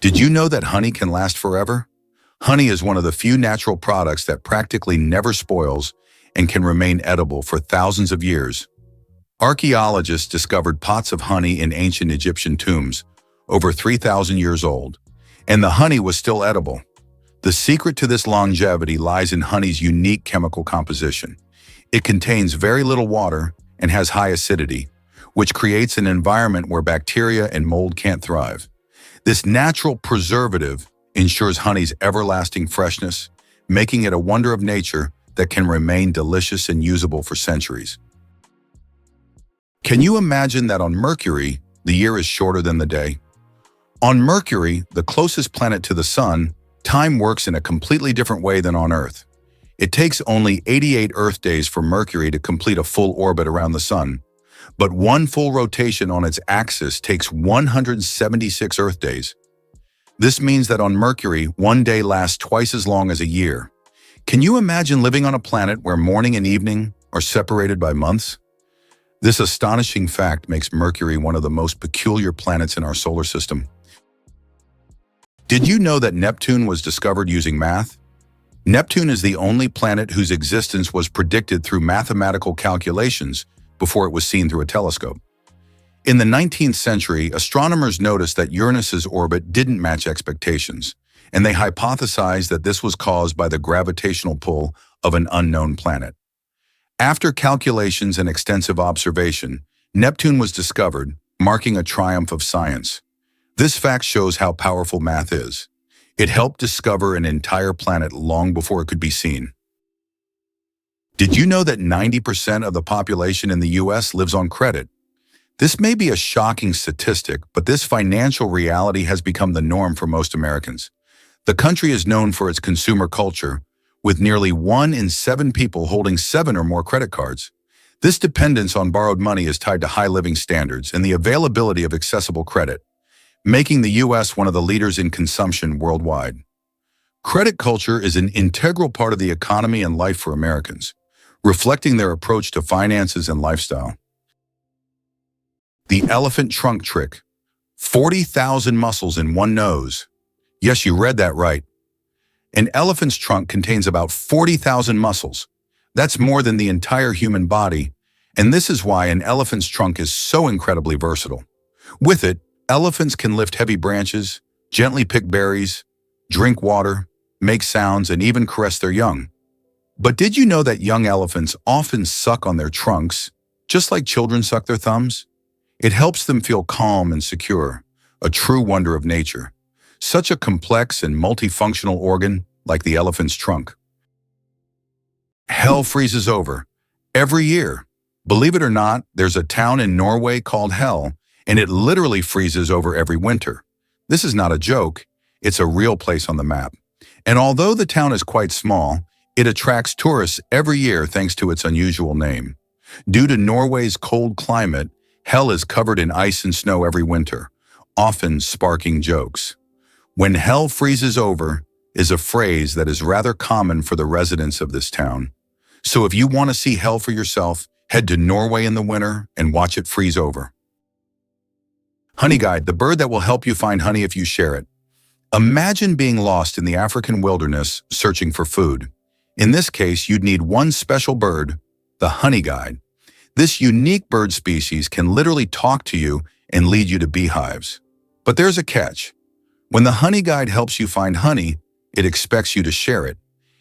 Did you know that honey can last forever? Honey is one of the few natural products that practically never spoils and can remain edible for thousands of years. Archaeologists discovered pots of honey in ancient Egyptian tombs, over 3,000 years old, and the honey was still edible. The secret to this longevity lies in honey's unique chemical composition. It contains very little water and has high acidity, which creates an environment where bacteria and mold can't thrive. This natural preservative ensures honey's everlasting freshness, making it a wonder of nature that can remain delicious and usable for centuries. Can you imagine that on Mercury, the year is shorter than the day? On Mercury, the closest planet to the Sun, time works in a completely different way than on Earth. It takes only 88 Earth days for Mercury to complete a full orbit around the Sun, but one full rotation on its axis takes 176 Earth days. This means that on Mercury, one day lasts twice as long as a year. Can you imagine living on a planet where morning and evening are separated by months? This astonishing fact makes Mercury one of the most peculiar planets in our solar system. Did you know that Neptune was discovered using math? Neptune is the only planet whose existence was predicted through mathematical calculations before it was seen through a telescope. In the 19th century, astronomers noticed that Uranus's orbit didn't match expectations, and they hypothesized that this was caused by the gravitational pull of an unknown planet. After calculations and extensive observation, Neptune was discovered, marking a triumph of science. This fact shows how powerful math is. It helped discover an entire planet long before it could be seen. Did you know that 90% of the population in the US lives on credit? This may be a shocking statistic, but this financial reality has become the norm for most Americans. The country is known for its consumer culture, with nearly 1 in 7 people holding 7 or more credit cards. This dependence on borrowed money is tied to high living standards and the availability of accessible credit, making the U.S. one of the leaders in consumption worldwide. Credit culture is an integral part of the economy and life for Americans, reflecting their approach to finances and lifestyle. The elephant trunk trick. 40,000 muscles in one nose. Yes, you read that right. An elephant's trunk contains about 40,000 muscles. That's more than the entire human body, and this is why an elephant's trunk is so incredibly versatile. With it, elephants can lift heavy branches, gently pick berries, drink water, make sounds, and even caress their young. But did you know that young elephants often suck on their trunks, just like children suck their thumbs? It helps them feel calm and secure, a true wonder of nature. Such a complex and multifunctional organ like the elephant's trunk. Hell freezes over every year. Believe it or not, there's a town in Norway called Hell, and it literally freezes over every winter. This is not a joke, it's a real place on the map. And although the town is quite small, it attracts tourists every year thanks to its unusual name. Due to Norway's cold climate, Hell is covered in ice and snow every winter, often sparking jokes. When hell freezes over is a phrase that is rather common for the residents of this town. So if you want to see hell for yourself, head to Norway in the winter and watch it freeze over. Honeyguide, the bird that will help you find honey if you share it. Imagine being lost in the African wilderness searching for food. In this case, you'd need one special bird, the honeyguide. This unique bird species can literally talk to you and lead you to beehives. But there's a catch. When the honeyguide helps you find honey, it expects you to share it.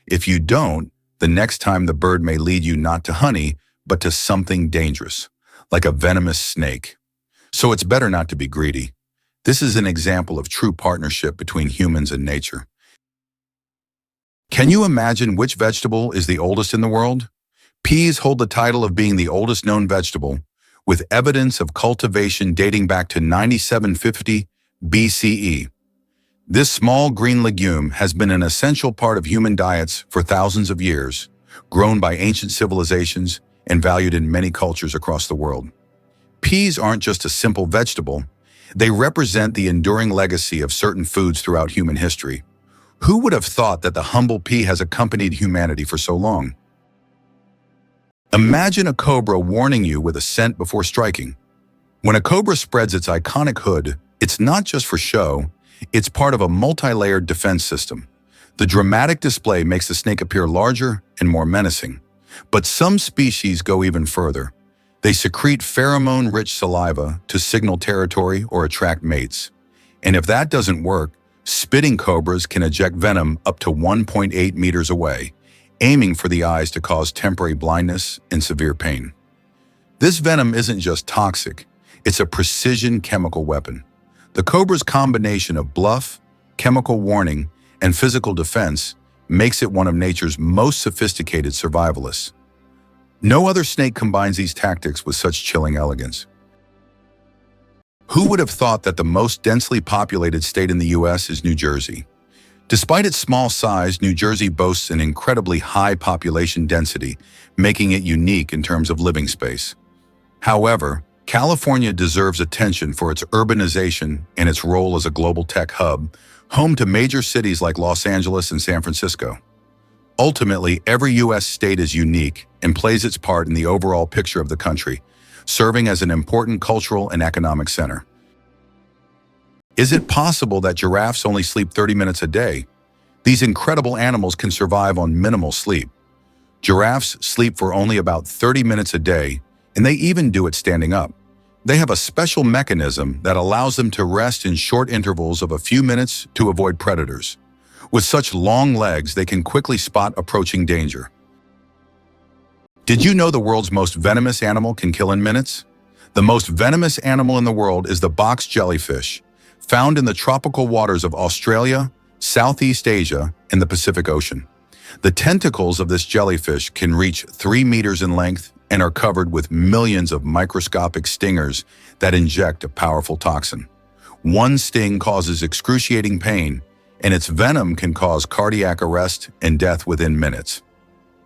If you don't, the next time the bird may lead you not to honey, but to something dangerous, like a venomous snake. So it's better not to be greedy. This is an example of true partnership between humans and nature. Can you imagine which vegetable is the oldest in the world? Peas hold the title of being the oldest known vegetable, with evidence of cultivation dating back to 9750 BCE. This small green legume has been an essential part of human diets for thousands of years, grown by ancient civilizations and valued in many cultures across the world. Peas aren't just a simple vegetable, they represent the enduring legacy of certain foods throughout human history. Who would have thought that the humble pea has accompanied humanity for so long? Imagine a cobra warning you with a scent before striking. When a cobra spreads its iconic hood, it's not just for show, It's part of a multi-layered defense system. The dramatic display makes the snake appear larger and more menacing. But some species go even further. They secrete pheromone-rich saliva to signal territory or attract mates. And if that doesn't work, spitting cobras can eject venom up to 1.8 meters away, aiming for the eyes to cause temporary blindness and severe pain. This venom isn't just toxic, it's a precision chemical weapon. The cobra's combination of bluff, chemical warning, and physical defense makes it one of nature's most sophisticated survivalists. No other snake combines these tactics with such chilling elegance. Who would have thought that the most densely populated state in the US is New Jersey? Despite its small size, New Jersey boasts an incredibly high population density, making it unique in terms of living space. However, California deserves attention for its urbanization and its role as a global tech hub, home to major cities like Los Angeles and San Francisco. Ultimately, every U.S. state is unique and plays its part in the overall picture of the country, serving as an important cultural and economic center. Is it possible that giraffes only sleep 30 minutes a day? These incredible animals can survive on minimal sleep. Giraffes sleep for only about 30 minutes a day, and they even do it standing up. They have a special mechanism that allows them to rest in short intervals of a few minutes to avoid predators. With such long legs, they can quickly spot approaching danger. Did you know the world's most venomous animal can kill in minutes? The most venomous animal in the world is the box jellyfish, found in the tropical waters of Australia, Southeast Asia, and the Pacific Ocean. The tentacles of this jellyfish can reach 3 meters in length and are covered with millions of microscopic stingers that inject a powerful toxin. One sting causes excruciating pain, and its venom can cause cardiac arrest and death within minutes.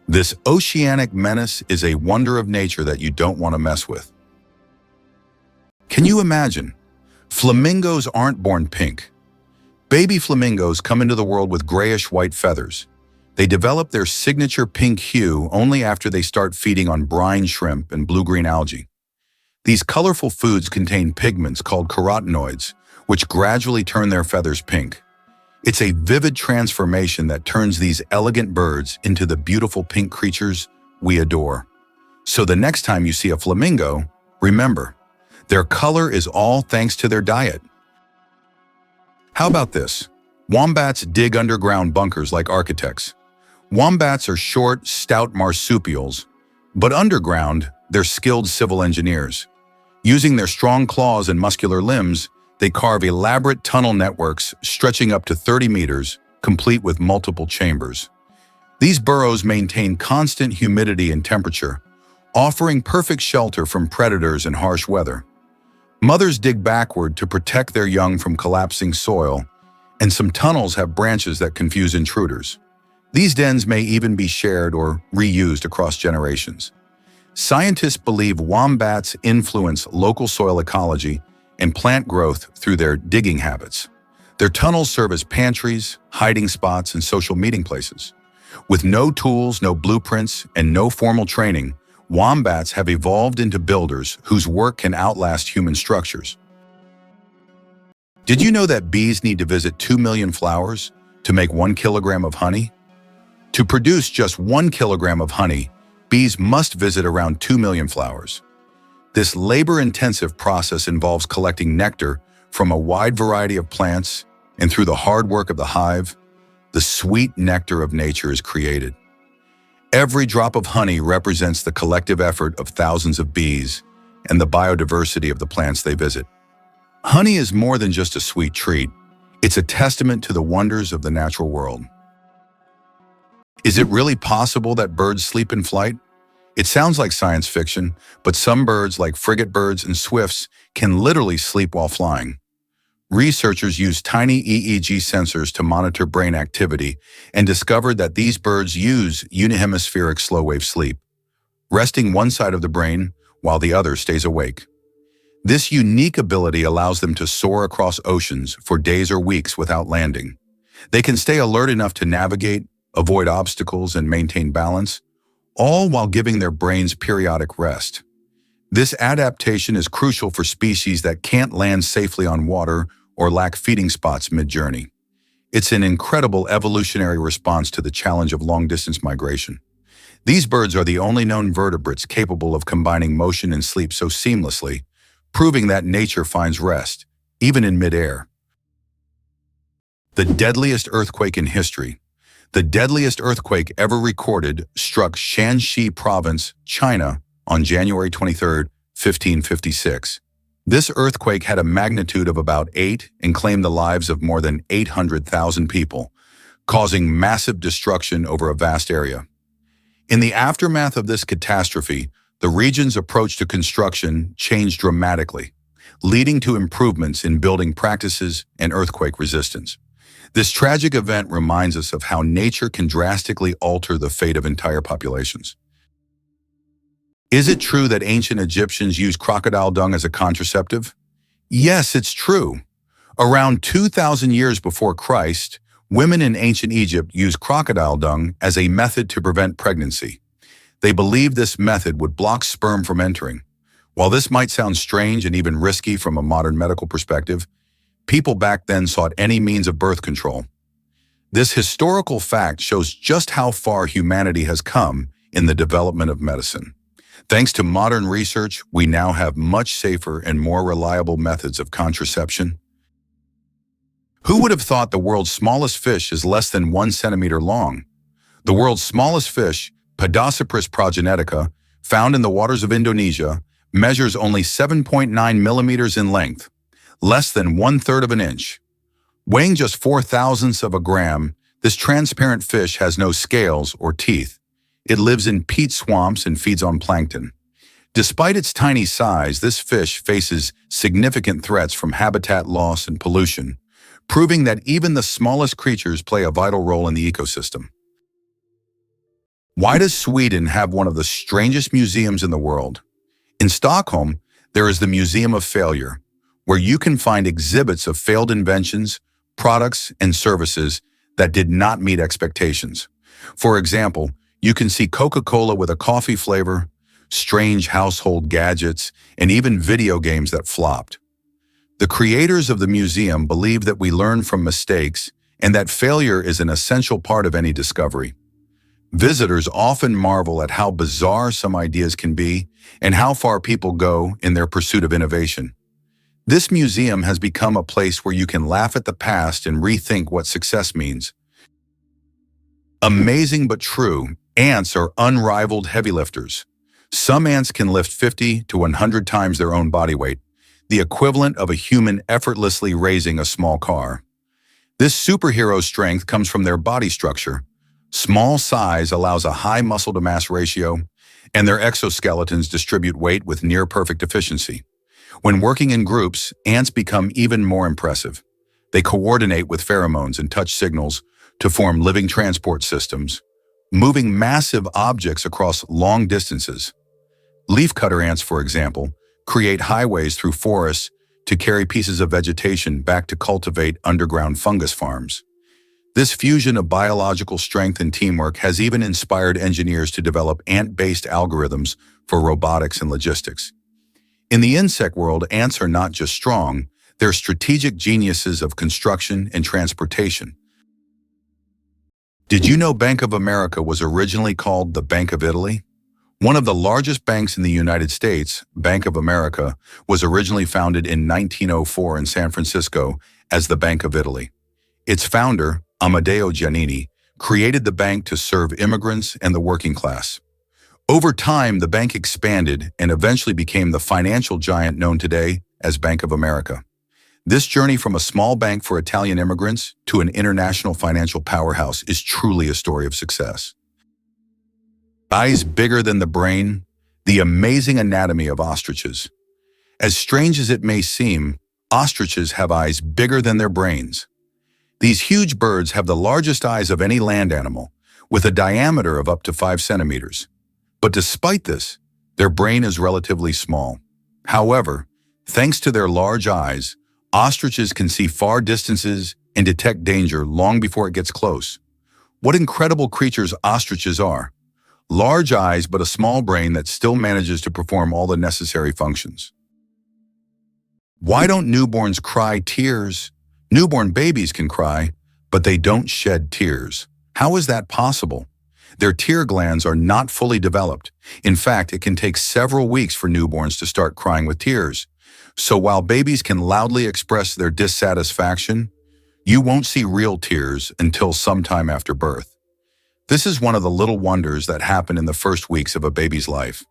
This oceanic menace is a wonder of nature that you don't want to mess with. Can you imagine? Flamingos aren't born pink. Baby flamingos come into the world with grayish-white feathers. They develop their signature pink hue only after they start feeding on brine shrimp and blue-green algae. These colorful foods contain pigments called carotenoids, which gradually turn their feathers pink. It's a vivid transformation that turns these elegant birds into the beautiful pink creatures we adore. So the next time you see a flamingo, remember, their color is all thanks to their diet. How about this? Wombats dig underground bunkers like architects. Wombats are short, stout marsupials, but underground, they're skilled civil engineers. Using their strong claws and muscular limbs, they carve elaborate tunnel networks stretching up to 30 meters, complete with multiple chambers. These burrows maintain constant humidity and temperature, offering perfect shelter from predators and harsh weather. Mothers dig backward to protect their young from collapsing soil, and some tunnels have branches that confuse intruders. These dens may even be shared or reused across generations. Scientists believe wombats influence local soil ecology and plant growth through their digging habits. Their tunnels serve as pantries, hiding spots, and social meeting places. With no tools, no blueprints, and no formal training, wombats have evolved into builders whose work can outlast human structures. Did you know that bees need to visit 2 million flowers to make 1 kilogram of honey? To produce just 1 kilogram of honey, bees must visit around 2 million flowers. This labor-intensive process involves collecting nectar from a wide variety of plants, and through the hard work of the hive, the sweet nectar of nature is created. Every drop of honey represents the collective effort of thousands of bees and the biodiversity of the plants they visit. Honey is more than just a sweet treat. It's a testament to the wonders of the natural world. Is it really possible that birds sleep in flight? It sounds like science fiction, but some birds, like frigate birds and swifts, can literally sleep while flying. Researchers used tiny EEG sensors to monitor brain activity and discovered that these birds use unihemispheric slow-wave sleep, resting one side of the brain while the other stays awake. This unique ability allows them to soar across oceans for days or weeks without landing. They can stay alert enough to navigate, avoid obstacles, and maintain balance, all while giving their brains periodic rest. This adaptation is crucial for species that can't land safely on water or lack feeding spots mid-journey. It's an incredible evolutionary response to the challenge of long-distance migration. These birds are the only known vertebrates capable of combining motion and sleep so seamlessly, proving that nature finds rest, even in midair. The deadliest earthquake in history. The deadliest earthquake ever recorded struck Shaanxi province, China, on January 23, 1556. This earthquake had a magnitude of about 8 and claimed the lives of more than 800,000 people, causing massive destruction over a vast area. In the aftermath of this catastrophe, the region's approach to construction changed dramatically, leading to improvements in building practices and earthquake resistance. This tragic event reminds us of how nature can drastically alter the fate of entire populations. Is it true that ancient Egyptians used crocodile dung as a contraceptive? Yes, it's true. Around 2,000 years before Christ, women in ancient Egypt used crocodile dung as a method to prevent pregnancy. They believed this method would block sperm from entering. While this might sound strange and even risky from a modern medical perspective, people back then sought any means of birth control. This historical fact shows just how far humanity has come in the development of medicine. Thanks to modern research, we now have much safer and more reliable methods of contraception. Who would have thought the world's smallest fish is less than 1 centimeter long? The world's smallest fish, Podocypris progenetica, found in the waters of Indonesia, measures only 7.9 millimeters in length, less than 1/3 of an inch. Weighing just 0.004 of a gram, this transparent fish has no scales or teeth. It lives in peat swamps and feeds on plankton. Despite its tiny size, this fish faces significant threats from habitat loss and pollution, proving that even the smallest creatures play a vital role in the ecosystem. Why does Sweden have one of the strangest museums in the world? In Stockholm, there is the Museum of Failure, where you can find exhibits of failed inventions, products, and services that did not meet expectations. For example, you can see Coca-Cola with a coffee flavor, strange household gadgets, and even video games that flopped. The creators of the museum believe that we learn from mistakes and that failure is an essential part of any discovery. Visitors often marvel at how bizarre some ideas can be and how far people go in their pursuit of innovation. This museum has become a place where you can laugh at the past and rethink what success means. Amazing but true, ants are unrivaled heavy lifters. Some ants can lift 50 to 100 times their own body weight, the equivalent of a human effortlessly raising a small car. This superhero strength comes from their body structure. Small size allows a high muscle-to-mass ratio, and their exoskeletons distribute weight with near-perfect efficiency. When working in groups, ants become even more impressive. They coordinate with pheromones and touch signals to form living transport systems, moving massive objects across long distances. Leafcutter ants, for example, create highways through forests to carry pieces of vegetation back to cultivate underground fungus farms. This fusion of biological strength and teamwork has even inspired engineers to develop ant-based algorithms for robotics and logistics. In the insect world, ants are not just strong, they're strategic geniuses of construction and transportation. Did you know Bank of America was originally called the Bank of Italy? One of the largest banks in the United States, Bank of America, was originally founded in 1904 in San Francisco as the Bank of Italy. Its founder, Amedeo Giannini, created the bank to serve immigrants and the working class. Over time, the bank expanded and eventually became the financial giant known today as Bank of America. This journey from a small bank for Italian immigrants to an international financial powerhouse is truly a story of success. Eyes bigger than the brain, the amazing anatomy of ostriches. As strange as it may seem, ostriches have eyes bigger than their brains. These huge birds have the largest eyes of any land animal, with a diameter of up to 5 centimeters. But despite this, their brain is relatively small. However, thanks to their large eyes, ostriches can see far distances and detect danger long before it gets close. What incredible creatures ostriches are. Large eyes but a small brain that still manages to perform all the necessary functions. Why don't newborns cry tears? Newborn babies can cry, but they don't shed tears. How is that possible? Their tear glands are not fully developed. In fact, it can take several weeks for newborns to start crying with tears. So while babies can loudly express their dissatisfaction, you won't see real tears until sometime after birth. This is one of the little wonders that happen in the first weeks of a baby's life.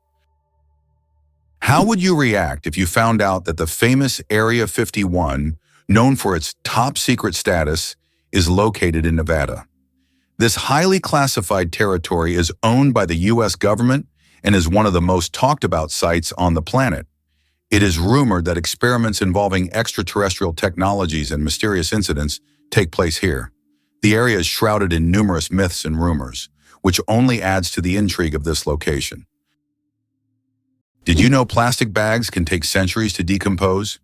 How would you react if you found out that the famous Area 51, known for its top-secret status, is located in Nevada? This highly classified territory is owned by the U.S. government and is one of the most talked-about sites on the planet. It is rumored that experiments involving extraterrestrial technologies and mysterious incidents take place here. The area is shrouded in numerous myths and rumors, which only adds to the intrigue of this location. Did you know plastic bags can take centuries to decompose?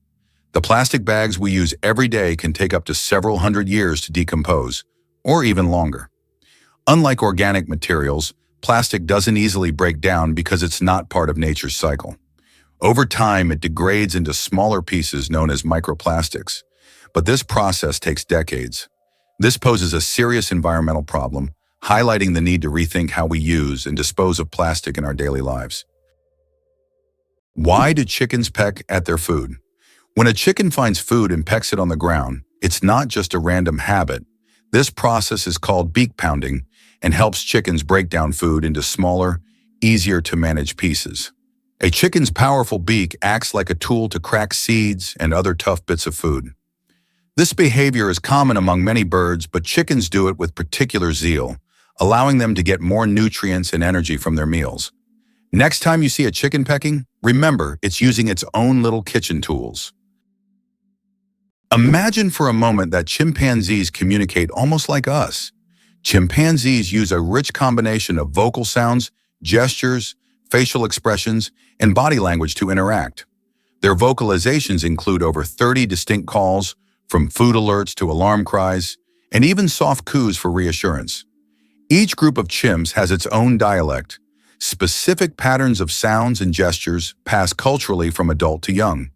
The plastic bags we use every day can take up to several hundred years to decompose, or even longer. Unlike organic materials, plastic doesn't easily break down because it's not part of nature's cycle. Over time, it degrades into smaller pieces known as microplastics, but this process takes decades. This poses a serious environmental problem, highlighting the need to rethink how we use and dispose of plastic in our daily lives. Why do chickens peck at their food? When a chicken finds food and pecks it on the ground, it's not just a random habit. This process is called beak pounding and helps chickens break down food into smaller, easier to manage pieces. A chicken's powerful beak acts like a tool to crack seeds and other tough bits of food. This behavior is common among many birds, but chickens do it with particular zeal, allowing them to get more nutrients and energy from their meals. Next time you see a chicken pecking, remember it's using its own little kitchen tools. Imagine for a moment that chimpanzees communicate almost like us. Chimpanzees use a rich combination of vocal sounds, gestures, facial expressions, and body language to interact. Their vocalizations include over 30 distinct calls, from food alerts to alarm cries, and even soft coos for reassurance. Each group of chimps has its own dialect. Specific patterns of sounds and gestures pass culturally from adult to young.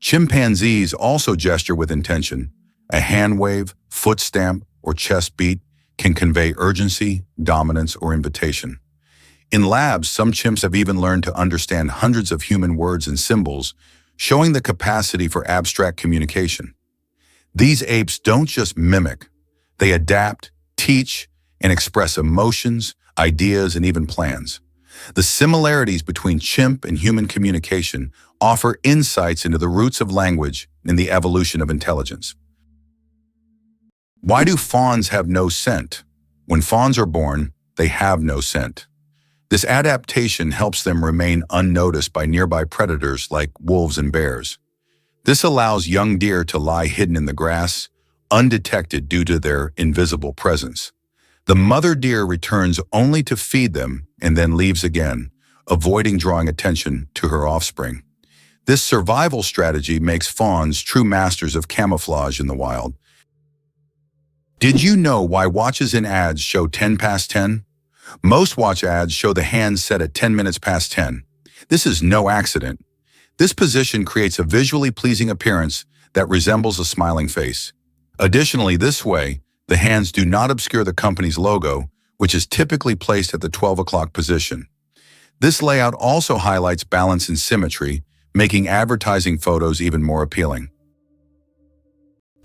Chimpanzees also gesture with intention. A hand wave, foot stamp, or chest beat can convey urgency, dominance, or invitation. In labs, some chimps have even learned to understand hundreds of human words and symbols, showing the capacity for abstract communication. These apes don't just mimic. They adapt, teach, and express emotions, ideas, and even plans. The similarities between chimp and human communication offer insights into the roots of language and the evolution of intelligence. Why do fawns have no scent? When fawns are born, they have no scent. This adaptation helps them remain unnoticed by nearby predators like wolves and bears. This allows young deer to lie hidden in the grass, undetected due to their invisible presence. The mother deer returns only to feed them and then leaves again, avoiding drawing attention to her offspring. This survival strategy makes fawns true masters of camouflage in the wild. Did you know why watches in ads show 10 past 10? Most watch ads show the hands set at 10 minutes past 10. This is no accident. This position creates a visually pleasing appearance that resembles a smiling face. Additionally, this way, the hands do not obscure the company's logo, which is typically placed at the 12 o'clock position. This layout also highlights balance and symmetry, making advertising photos even more appealing.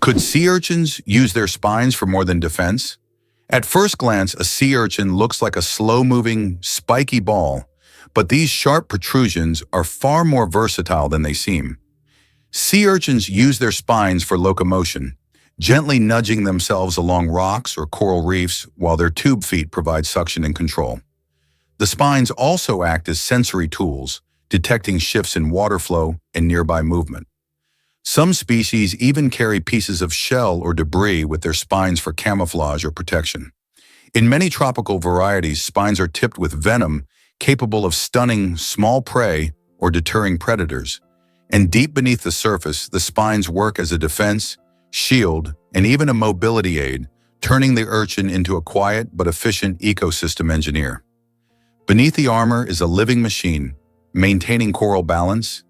Could sea urchins use their spines for more than defense? At first glance, a sea urchin looks like a slow-moving, spiky ball, but these sharp protrusions are far more versatile than they seem. Sea urchins use their spines for locomotion, gently nudging themselves along rocks or coral reefs while their tube feet provide suction and control. The spines also act as sensory tools, detecting shifts in water flow and nearby movement. Some species even carry pieces of shell or debris with their spines for camouflage or protection. In many tropical varieties, spines are tipped with venom, capable of stunning small prey or deterring predators. And deep beneath the surface, the spines work as a defense, shield, and even a mobility aid, turning the urchin into a quiet but efficient ecosystem engineer. Beneath the armor is a living machine, maintaining coral balance,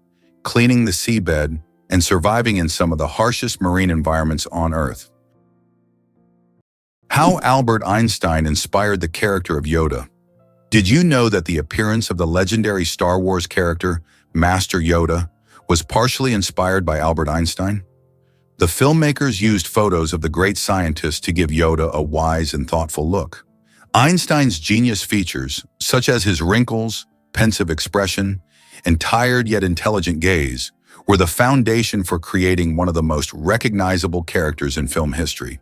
cleaning the seabed, and surviving in some of the harshest marine environments on Earth. How Albert Einstein inspired the character of Yoda. Did you know that the appearance of the legendary Star Wars character, Master Yoda, was partially inspired by Albert Einstein? The filmmakers used photos of the great scientist to give Yoda a wise and thoughtful look. Einstein's genius features, such as his wrinkles, pensive expression, and tired yet intelligent gaze, were the foundation for creating one of the most recognizable characters in film history.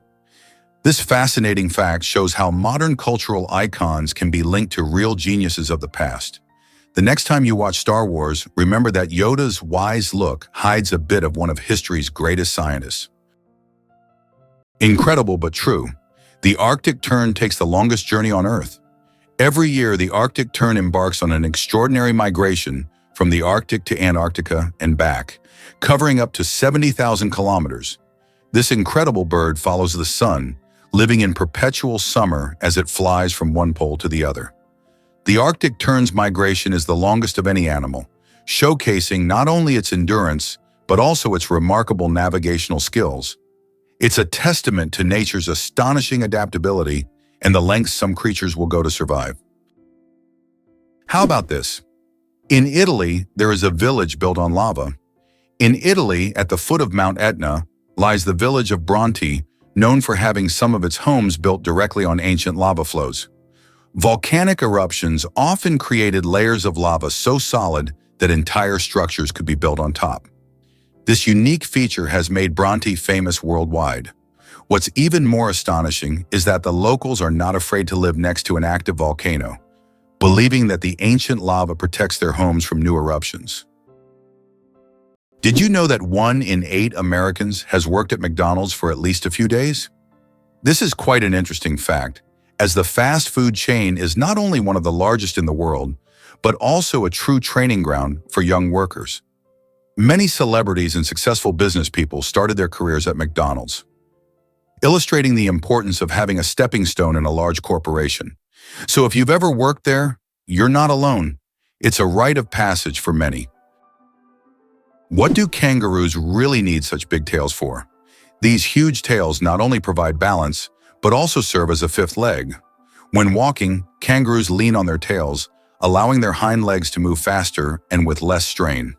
This fascinating fact shows how modern cultural icons can be linked to real geniuses of the past. The next time you watch Star Wars, remember that Yoda's wise look hides a bit of one of history's greatest scientists. Incredible but true. The Arctic tern takes the longest journey on Earth. Every year, the Arctic tern embarks on an extraordinary migration from the Arctic to Antarctica and back, covering up to 70,000 kilometers. This incredible bird follows the sun, living in perpetual summer as it flies from one pole to the other. The Arctic tern's migration is the longest of any animal, showcasing not only its endurance, but also its remarkable navigational skills. It's a testament to nature's astonishing adaptability and the lengths some creatures will go to survive. How about this? In Italy, there is a village built on lava. In Italy, at the foot of Mount Etna, lies the village of Bronte, known for having some of its homes built directly on ancient lava flows. Volcanic eruptions often created layers of lava so solid that entire structures could be built on top. This unique feature has made Bronte famous worldwide. What's even more astonishing is that the locals are not afraid to live next to an active volcano, believing that the ancient lava protects their homes from new eruptions. Did you know that 1 in 8 Americans has worked at McDonald's for at least a few days? This is quite an interesting fact, as the fast food chain is not only one of the largest in the world, but also a true training ground for young workers. Many celebrities and successful business people started their careers at McDonald's, illustrating the importance of having a stepping stone in a large corporation. So if you've ever worked there, you're not alone. It's a rite of passage for many. What do kangaroos really need such big tails for? These huge tails not only provide balance, but also serve as a fifth leg. When walking, kangaroos lean on their tails, allowing their hind legs to move faster and with less strain.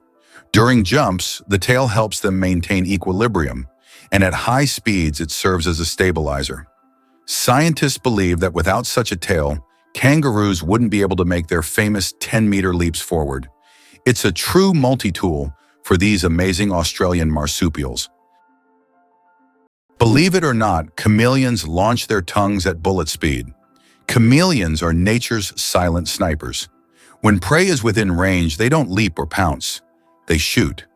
During jumps, the tail helps them maintain equilibrium, and at high speeds it serves as a stabilizer. Scientists believe that without such a tail, kangaroos wouldn't be able to make their famous 10-meter leaps forward. It's a true multi-tool for these amazing Australian marsupials. Believe it or not, chameleons launch their tongues at bullet speed. Chameleons are nature's silent snipers. When prey is within range, they don't leap or pounce. They shoot.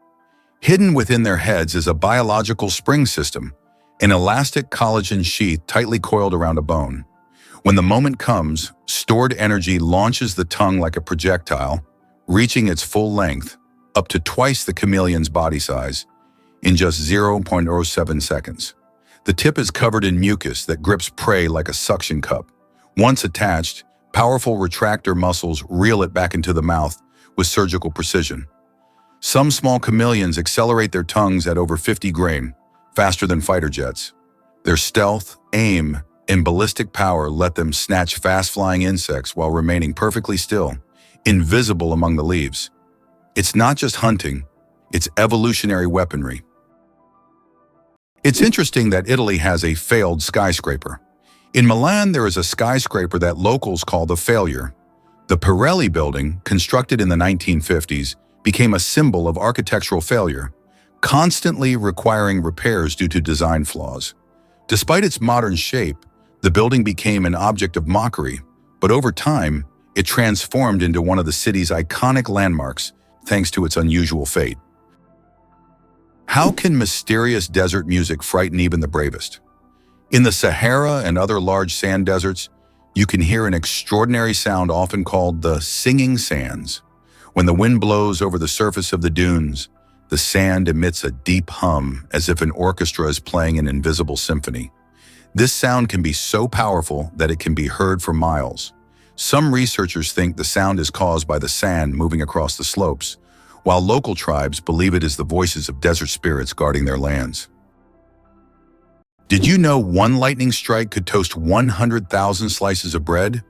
Hidden within their heads is a biological spring system, an elastic collagen sheath tightly coiled around a bone. When the moment comes, stored energy launches the tongue like a projectile, reaching its full length, up to twice the chameleon's body size, in just 0.07 seconds. The tip is covered in mucus that grips prey like a suction cup. Once attached, powerful retractor muscles reel it back into the mouth with surgical precision. Some small chameleons accelerate their tongues at over 50 grain, faster than fighter jets. Their stealth, aim, and ballistic power let them snatch fast-flying insects while remaining perfectly still, invisible among the leaves. It's not just hunting, it's evolutionary weaponry. It's interesting that Italy has a failed skyscraper. In Milan, there is a skyscraper that locals call the Failure. The Pirelli building, constructed in the 1950s, became a symbol of architectural failure, constantly requiring repairs due to design flaws. Despite its modern shape, the building became an object of mockery, but over time, it transformed into one of the city's iconic landmarks thanks to its unusual fate. How can mysterious desert music frighten even the bravest? In the Sahara and other large sand deserts, you can hear an extraordinary sound often called the singing sands. When the wind blows over the surface of the dunes, the sand emits a deep hum as if an orchestra is playing an invisible symphony. This sound can be so powerful that it can be heard for miles. Some researchers think the sound is caused by the sand moving across the slopes, while local tribes believe it is the voices of desert spirits guarding their lands. Did you know one lightning strike could toast 100,000 slices of bread?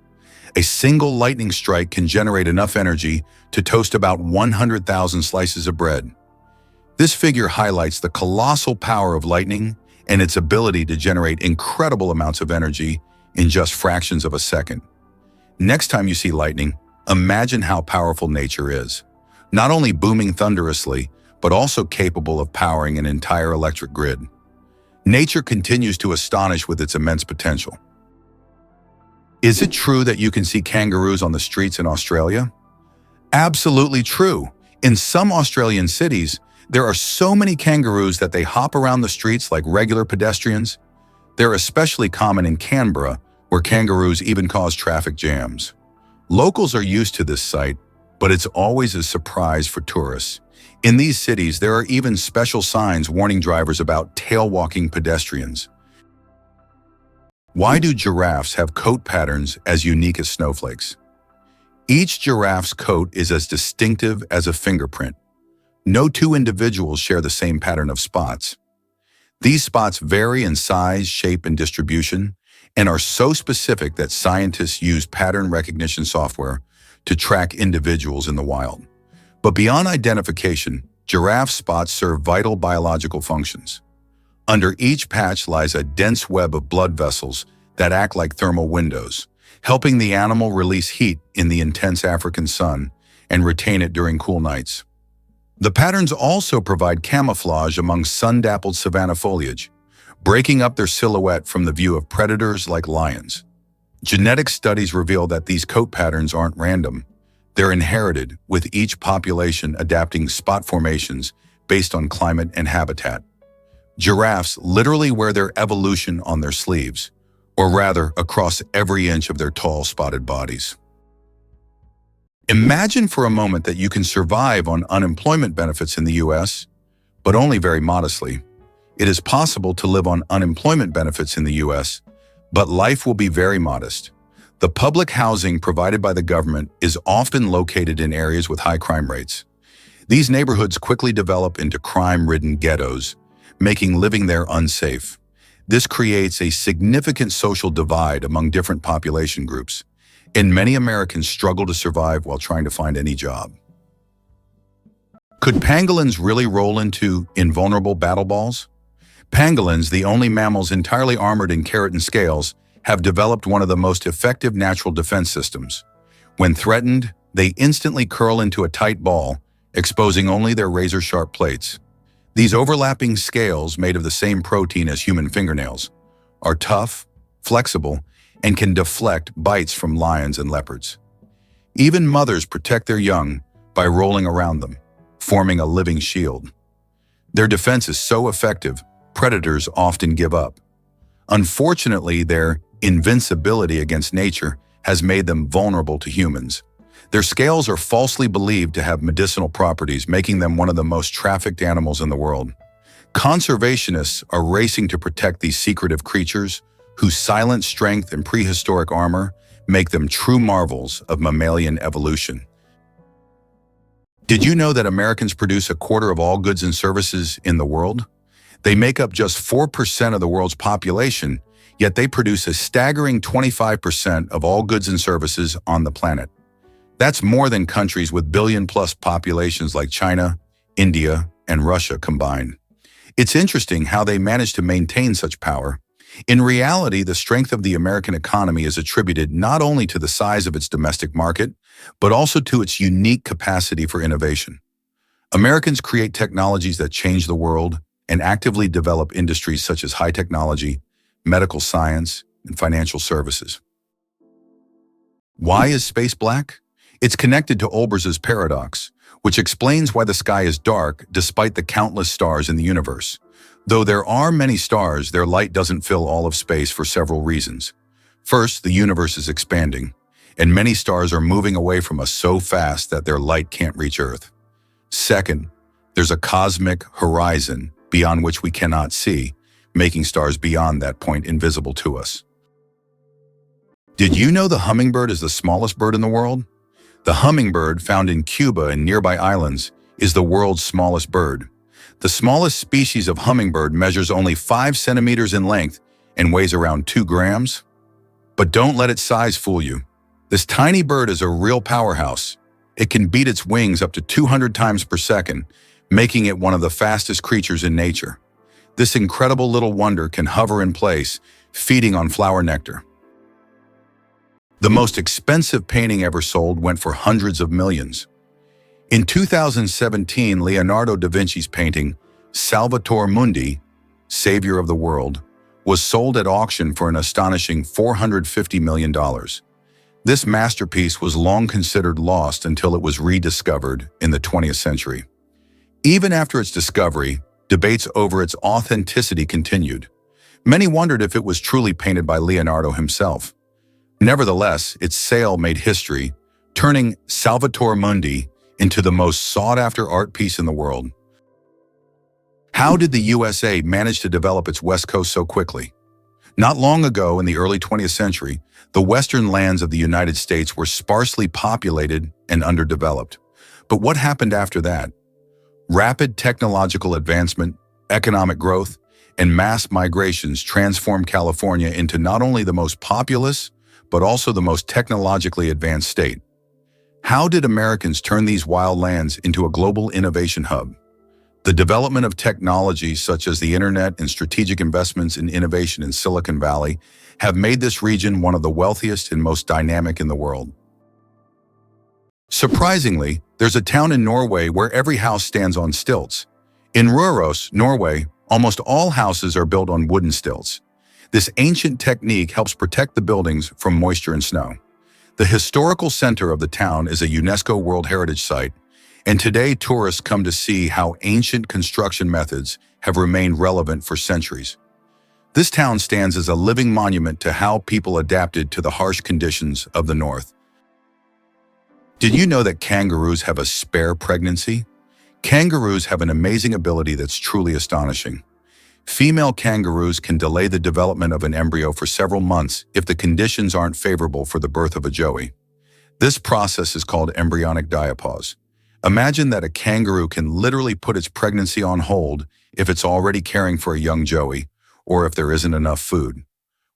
A single lightning strike can generate enough energy to toast about 100,000 slices of bread. This figure highlights the colossal power of lightning and its ability to generate incredible amounts of energy in just fractions of a second. Next time you see lightning, imagine how powerful nature is. Not only booming thunderously, but also capable of powering an entire electric grid. Nature continues to astonish with its immense potential. Is it true that you can see kangaroos on the streets in Australia? Absolutely true. In some Australian cities, there are so many kangaroos that they hop around the streets like regular pedestrians. They're especially common in Canberra, where kangaroos even cause traffic jams. Locals are used to this sight, but it's always a surprise for tourists. In these cities, there are even special signs warning drivers about tail-walking pedestrians. Why do giraffes have coat patterns as unique as snowflakes? Each giraffe's coat is as distinctive as a fingerprint. No two individuals share the same pattern of spots. These spots vary in size, shape, and distribution, and are so specific that scientists use pattern recognition software to track individuals in the wild. But beyond identification, giraffe spots serve vital biological functions. Under each patch lies a dense web of blood vessels that act like thermal windows, helping the animal release heat in the intense African sun and retain it during cool nights. The patterns also provide camouflage among sun-dappled savanna foliage, breaking up their silhouette from the view of predators like lions. Genetic studies reveal that these coat patterns aren't random. They're inherited, with each population adapting spot formations based on climate and habitat. Giraffes literally wear their evolution on their sleeves, or rather across every inch of their tall, spotted bodies. Imagine for a moment that you can survive on unemployment benefits in the US, but only very modestly. It is possible to live on unemployment benefits in the US, but life will be very modest. The public housing provided by the government is often located in areas with high crime rates. These neighborhoods quickly develop into crime-ridden ghettos, making living there unsafe. This creates a significant social divide among different population groups, and many Americans struggle to survive while trying to find any job. Could pangolins really roll into invulnerable battle balls? Pangolins, the only mammals entirely armored in keratin scales, have developed one of the most effective natural defense systems. When threatened, they instantly curl into a tight ball, exposing only their razor-sharp plates. These overlapping scales, made of the same protein as human fingernails, are tough, flexible, and can deflect bites from lions and leopards. Even mothers protect their young by rolling around them, forming a living shield. Their defense is so effective, predators often give up. Unfortunately, their invincibility against nature has made them vulnerable to humans. Their scales are falsely believed to have medicinal properties, making them one of the most trafficked animals in the world. Conservationists are racing to protect these secretive creatures, whose silent strength and prehistoric armor make them true marvels of mammalian evolution. Did you know that Americans produce a quarter of all goods and services in the world? They make up just 4% of the world's population, yet they produce a staggering 25% of all goods and services on the planet. That's more than countries with billion-plus populations like China, India, and Russia combined. It's interesting how they manage to maintain such power. In reality, the strength of the American economy is attributed not only to the size of its domestic market, but also to its unique capacity for innovation. Americans create technologies that change the world and actively develop industries such as high technology, medical science, and financial services. Why is space black? It's connected to Olbers's paradox, which explains why the sky is dark despite the countless stars in the universe. Though there are many stars, their light doesn't fill all of space for several reasons. First, the universe is expanding, and many stars are moving away from us so fast that their light can't reach Earth. Second, there's a cosmic horizon beyond which we cannot see, making stars beyond that point invisible to us. Did you know the hummingbird is the smallest bird in the world? The hummingbird, found in Cuba and nearby islands, is the world's smallest bird. The smallest species of hummingbird measures only 5 centimeters in length and weighs around 2 grams. But don't let its size fool you. This tiny bird is a real powerhouse. It can beat its wings up to 200 times per second, making it one of the fastest creatures in nature. This incredible little wonder can hover in place, feeding on flower nectar. The most expensive painting ever sold went for hundreds of millions. In 2017, Leonardo da Vinci's painting, Salvator Mundi, Savior of the World, was sold at auction for an astonishing $450 million. This masterpiece was long considered lost until it was rediscovered in the 20th century. Even after its discovery, debates over its authenticity continued. Many wondered if it was truly painted by Leonardo himself. Nevertheless, its sale made history, turning Salvator Mundi into the most sought-after art piece in the world. How did the USA manage to develop its West Coast so quickly? Not long ago, in the early 20th century, the western lands of the United States were sparsely populated and underdeveloped. But what happened after that? Rapid technological advancement, economic growth, and mass migrations transformed California into not only the most populous, but also the most technologically advanced state. How did Americans turn these wild lands into a global innovation hub? The development of technologies such as the internet and strategic investments in innovation in Silicon Valley have made this region one of the wealthiest and most dynamic in the world. Surprisingly, there's a town in Norway where every house stands on stilts. In Røros, Norway, almost all houses are built on wooden stilts. This ancient technique helps protect the buildings from moisture and snow. The historical center of the town is a UNESCO World Heritage Site, and today tourists come to see how ancient construction methods have remained relevant for centuries. This town stands as a living monument to how people adapted to the harsh conditions of the north. Did you know that kangaroos have a spare pregnancy? Kangaroos have an amazing ability that's truly astonishing. Female kangaroos can delay the development of an embryo for several months if the conditions aren't favorable for the birth of a joey. This process is called embryonic diapause. Imagine that a kangaroo can literally put its pregnancy on hold if it's already caring for a young joey, or if there isn't enough food.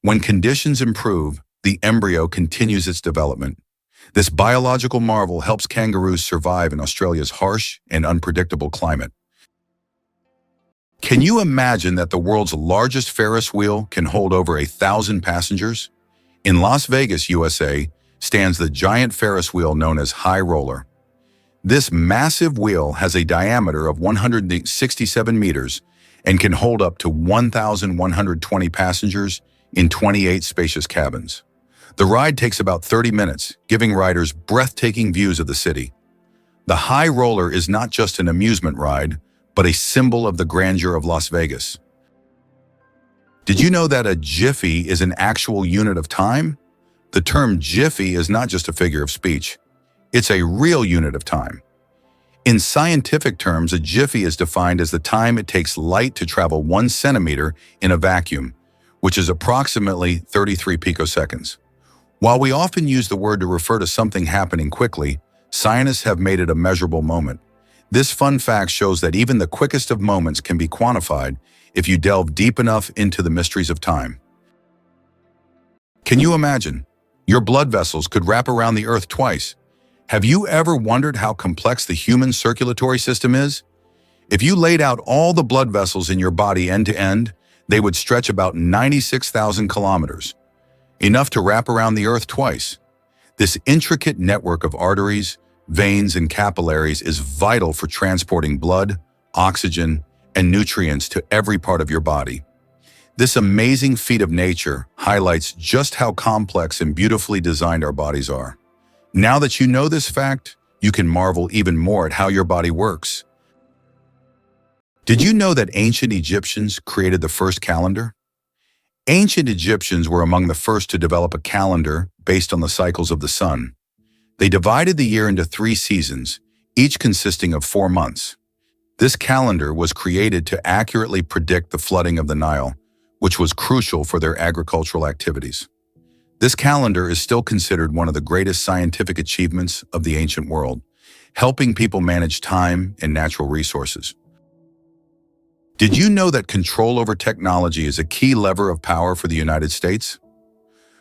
When conditions improve, the embryo continues its development. This biological marvel helps kangaroos survive in Australia's harsh and unpredictable climate. Can you imagine that the world's largest Ferris wheel can hold over 1,000 passengers? In Las Vegas, USA, stands the giant Ferris wheel known as High Roller. This massive wheel has a diameter of 167 meters and can hold up to 1,120 passengers in 28 spacious cabins. The ride takes about 30 minutes, giving riders breathtaking views of the city. The High Roller is not just an amusement ride, but a symbol of the grandeur of Las Vegas. Did you know that a jiffy is an actual unit of time? The term jiffy is not just a figure of speech. It's a real unit of time. In scientific terms, a jiffy is defined as the time it takes light to travel 1 centimeter in a vacuum, which is approximately 33 picoseconds. While we often use the word to refer to something happening quickly, scientists have made it a measurable moment. This fun fact shows that even the quickest of moments can be quantified if you delve deep enough into the mysteries of time. Can you imagine? Your blood vessels could wrap around the Earth twice. Have you ever wondered how complex the human circulatory system is? If you laid out all the blood vessels in your body end to end, they would stretch about 96,000 kilometers, enough to wrap around the Earth twice. This intricate network of arteries, veins, and capillaries is vital for transporting blood, oxygen, and nutrients to every part of your body. This amazing feat of nature highlights just how complex and beautifully designed our bodies are. Now that you know this fact, you can marvel even more at how your body works. Did you know that ancient Egyptians created the first calendar? Ancient Egyptians were among the first to develop a calendar based on the cycles of the sun. They divided the year into 3 seasons, each consisting of 4 months. This calendar was created to accurately predict the flooding of the Nile, which was crucial for their agricultural activities. This calendar is still considered one of the greatest scientific achievements of the ancient world. helping people manage time and natural resources. Did you know that control over technology is a key lever of power for the United States?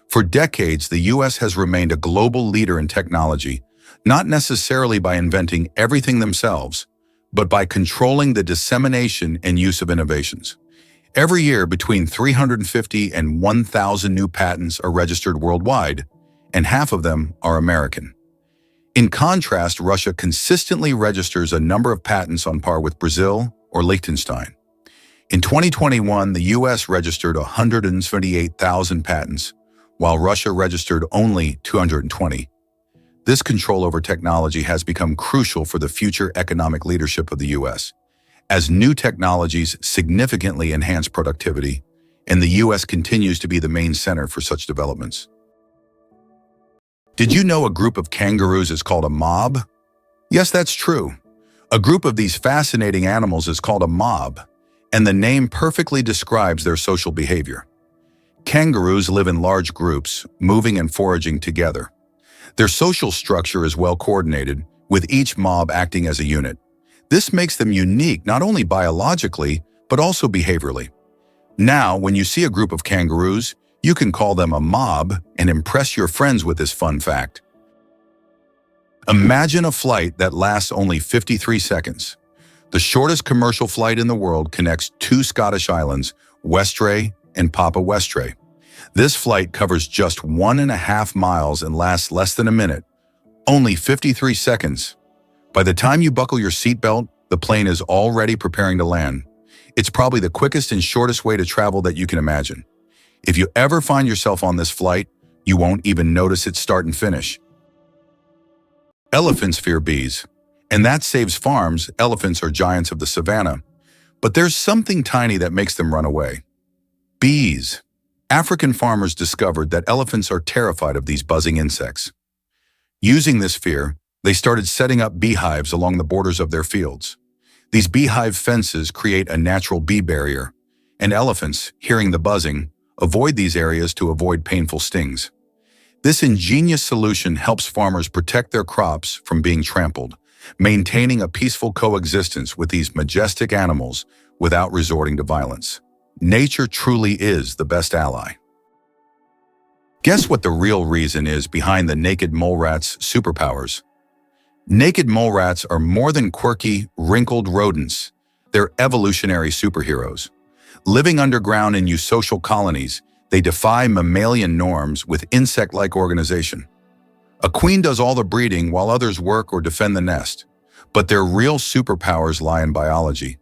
For decades, the U.S. has remained a global leader in technology, not necessarily by inventing everything themselves, but by controlling the dissemination and use of innovations. Every year, between 350 and 1,000 new patents are registered worldwide, and half of them are American. In contrast, Russia consistently registers a number of patents on par with Brazil or Liechtenstein. In 2021, the U.S. registered 178,000 patents, while Russia registered only 220. This control over technology has become crucial for the future economic leadership of the U.S., as new technologies significantly enhance productivity, and the U.S. continues to be the main center for such developments. Did you know a group of kangaroos is called a mob? Yes, that's true. A group of these fascinating animals is called a mob, and the name perfectly describes their social behavior. Kangaroos live in large groups, moving and foraging together. Their social structure is well coordinated, with each mob acting as a unit. This makes them unique not only biologically, but also behaviorally. Now, when you see a group of kangaroos, you can call them a mob and impress your friends with this fun fact. Imagine a flight that lasts only 53 seconds. The shortest commercial flight in the world connects two Scottish islands, Westray and Papa Westray. This flight covers just 1.5 miles and lasts less than a minute, only 53 seconds. By the time you buckle your seatbelt, the plane is already preparing to land. It's probably the quickest and shortest way to travel that you can imagine. If you ever find yourself on this flight, you won't even notice its start and finish. Elephants fear bees, and that saves farms. Elephants are giants of the savannah, but there's something tiny that makes them run away. Bees. African farmers discovered that elephants are terrified of these buzzing insects. Using this fear, they started setting up beehives along the borders of their fields. These beehive fences create a natural bee barrier, and elephants, hearing the buzzing, avoid these areas to avoid painful stings. This ingenious solution helps farmers protect their crops from being trampled, maintaining a peaceful coexistence with these majestic animals without resorting to violence. Nature truly is the best ally. Guess what the real reason is behind the naked mole rat's superpowers? Naked mole rats are more than quirky, wrinkled rodents. They're evolutionary superheroes. Living underground in eusocial colonies, they defy mammalian norms with insect-like organization. A queen does all the breeding while others work or defend the nest. But their real superpowers lie in biology.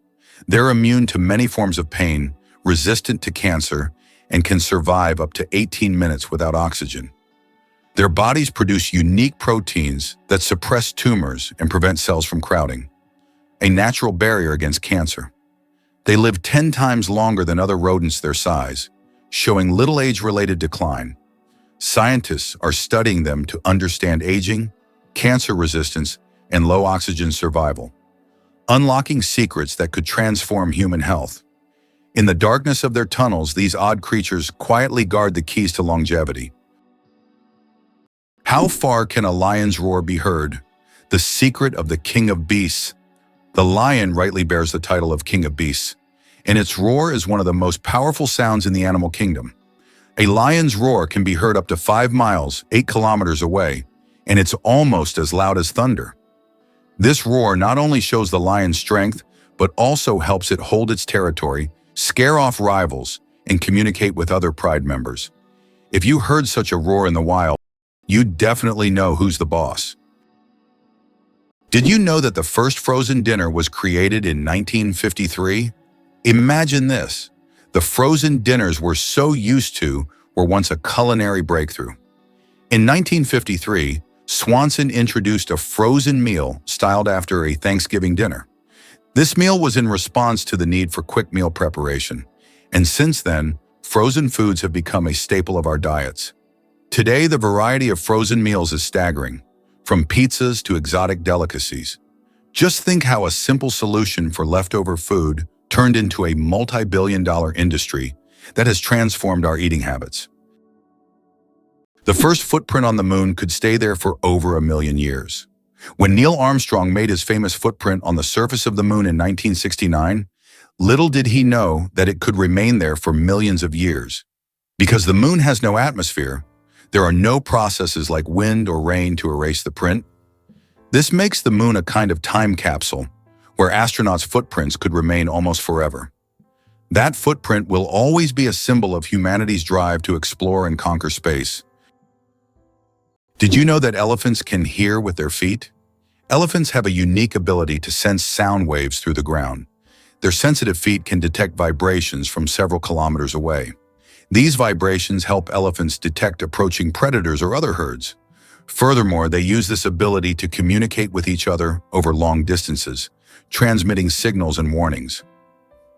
They're immune to many forms of pain, resistant to cancer, and can survive up to 18 minutes without oxygen. Their bodies produce unique proteins that suppress tumors and prevent cells from crowding, a natural barrier against cancer. They live 10 times longer than other rodents their size, showing little age-related decline. Scientists are studying them to understand aging, cancer resistance, and low oxygen survival, unlocking secrets that could transform human health. In the darkness of their tunnels, these odd creatures quietly guard the keys to longevity. How far can a lion's roar be heard? The secret of the king of beasts. The lion rightly bears the title of king of beasts, and its roar is one of the most powerful sounds in the animal kingdom. A lion's roar can be heard up to 5 miles, 8 kilometers away, and it's almost as loud as thunder. This roar not only shows the lion's strength, but also helps it hold its territory, scare off rivals, and communicate with other pride members. If you heard such a roar in the wild, you'd definitely know who's the boss. Did you know that the first frozen dinner was created in 1953? Imagine this. The frozen dinners we're so used to were once a culinary breakthrough. In 1953, Swanson introduced a frozen meal styled after a Thanksgiving dinner. This meal was in response to the need for quick meal preparation, and since then, frozen foods have become a staple of our diets. Today, the variety of frozen meals is staggering, from pizzas to exotic delicacies. Just think how a simple solution for leftover food turned into a multi-billion-dollar industry that has transformed our eating habits. The first footprint on the moon could stay there for over 1 million years. When Neil Armstrong made his famous footprint on the surface of the moon in 1969, little did he know that it could remain there for millions of years. Because the moon has no atmosphere, there are no processes like wind or rain to erase the print. This makes the moon a kind of time capsule, where astronauts' footprints could remain almost forever. That footprint will always be a symbol of humanity's drive to explore and conquer space. Did you know that elephants can hear with their feet? Elephants have a unique ability to sense sound waves through the ground. Their sensitive feet can detect vibrations from several kilometers away. These vibrations help elephants detect approaching predators or other herds. Furthermore, they use this ability to communicate with each other over long distances, transmitting signals and warnings.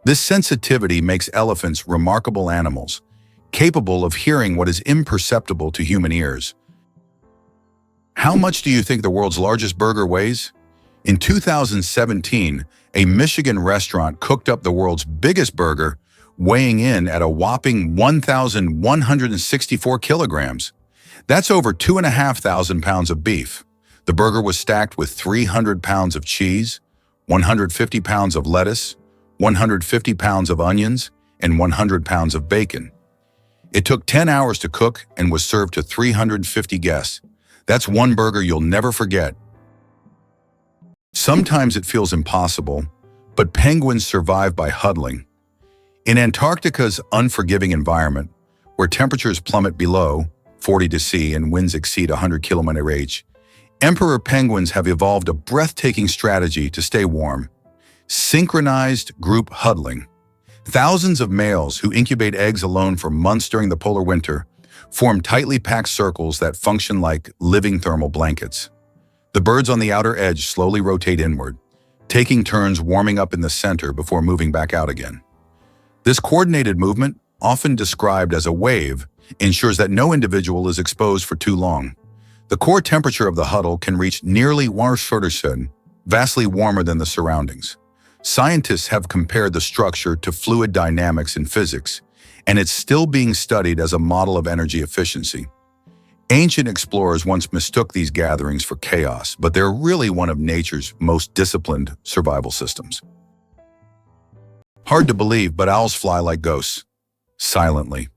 This sensitivity makes elephants remarkable animals, capable of hearing what is imperceptible to human ears. How much do you think the world's largest burger weighs? In 2017, a Michigan restaurant cooked up the world's biggest burger, weighing in at a whopping 1,164 kilograms. That's over 2,500 pounds of beef. The burger was stacked with 300 pounds of cheese, 150 pounds of lettuce, 150 pounds of onions, and 100 pounds of bacon. It took 10 hours to cook and was served to 350 guests. That's one burger you'll never forget. Sometimes it feels impossible, but penguins survive by huddling. In Antarctica's unforgiving environment, where temperatures plummet below 40 C and winds exceed 100 km/h, emperor penguins have evolved a breathtaking strategy to stay warm: synchronized group huddling. Thousands of males who incubate eggs alone for months during the polar winter form tightly packed circles that function like living thermal blankets. The birds on the outer edge slowly rotate inward, taking turns warming up in the center before moving back out again. This coordinated movement, often described as a wave, ensures that no individual is exposed for too long. The core temperature of the huddle can reach nearly 1°C, vastly warmer than the surroundings. Scientists have compared the structure to fluid dynamics in physics, and it's still being studied as a model of energy efficiency. Ancient explorers once mistook these gatherings for chaos, but they're really one of nature's most disciplined survival systems. Hard to believe, but owls fly like ghosts, silently.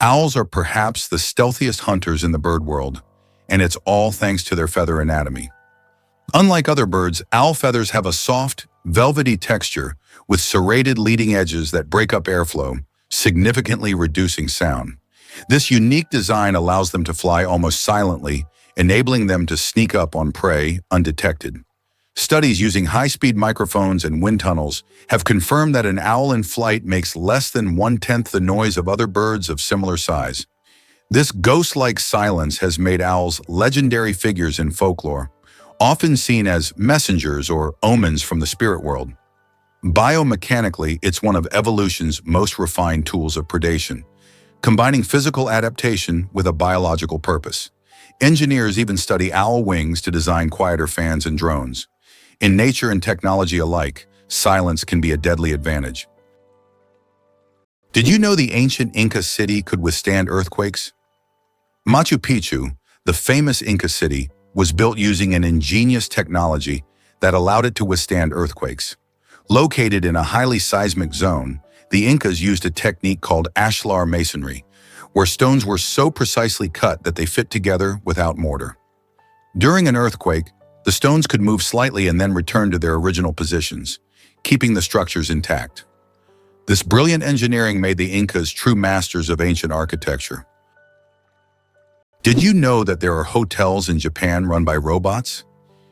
Owls are perhaps the stealthiest hunters in the bird world, and it's all thanks to their feather anatomy. Unlike other birds, owl feathers have a soft, velvety texture with serrated leading edges that break up airflow, significantly reducing sound. This unique design allows them to fly almost silently, enabling them to sneak up on prey undetected. Studies using high-speed microphones and wind tunnels have confirmed that an owl in flight makes less than 1/10 the noise of other birds of similar size. This ghost-like silence has made owls legendary figures in folklore, often seen as messengers or omens from the spirit world. Biomechanically, it's one of evolution's most refined tools of predation, combining physical adaptation with a biological purpose. Engineers even study owl wings to design quieter fans and drones. In nature and technology alike, silence can be a deadly advantage. Did you know the ancient Inca city could withstand earthquakes? Machu Picchu, the famous Inca city, was built using an ingenious technology that allowed it to withstand earthquakes. Located in a highly seismic zone, the Incas used a technique called ashlar masonry, where stones were so precisely cut that they fit together without mortar. During an earthquake, the stones could move slightly and then return to their original positions, keeping the structures intact. This brilliant engineering made the Incas true masters of ancient architecture. Did you know that there are hotels in Japan run by robots?